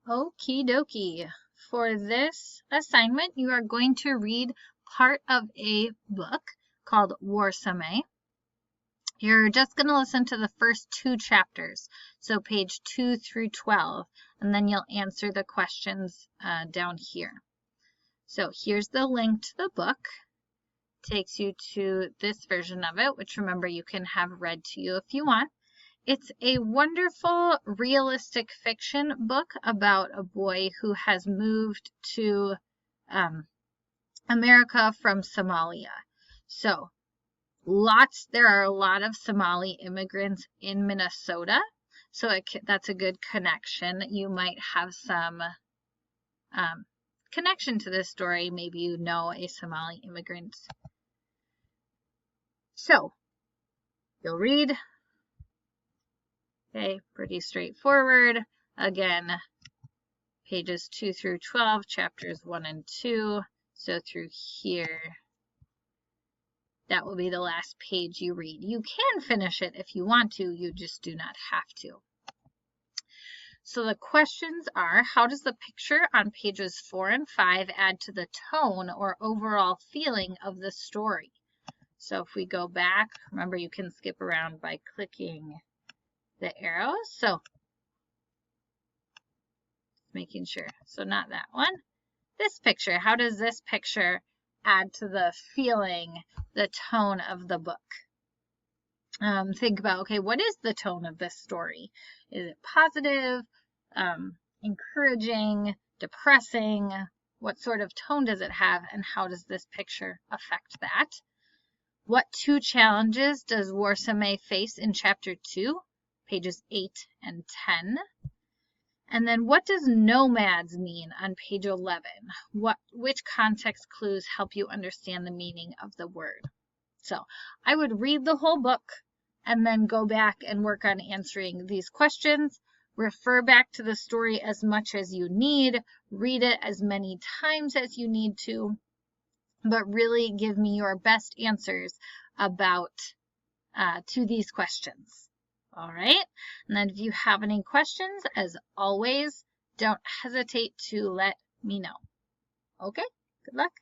Okie dokie. For this assignment, you are going to read part of a book called Warsame. You're just going to listen to the first 2 chapters, so page 2 through 12, and then you'll answer the questions down here. So here's the link to the book. Takes you to this version of it, which remember you can have read to you if you want. It's a wonderful realistic fiction book about a boy who has moved to America from Somalia. So there are a lot of Somali immigrants in Minnesota, so that's a good connection. You might have some connection to this story. Maybe you know a Somali immigrant. So you'll read. Okay, pretty straightforward. Again, pages 2 through 12, chapters 1 and 2. So through here, that will be the last page you read. You can finish it if you want to, you just do not have to. So the questions are, how does the picture on pages 4 and 5 add to the tone or overall feeling of the story? So if we go back, remember you can skip around by clicking the arrows. So making sure, so not that one. This picture, how does this picture add to the feeling, the tone of the book? Think about, okay, what is the tone of this story? Is it positive, encouraging, depressing? What sort of tone does it have, and how does this picture affect that? What 2 challenges does Warsame face in chapter 2, pages 8 and 10? And then what does nomads mean on page 11? Which context clues help you understand the meaning of the word? So I would read the whole book and then go back and work on answering these questions. Refer back to the story as much as you need. Read it as many times as you need to. But really give me your best answers about to these questions. All right. And then if you have any questions, as always, don't hesitate to let me know. Okay. Good luck.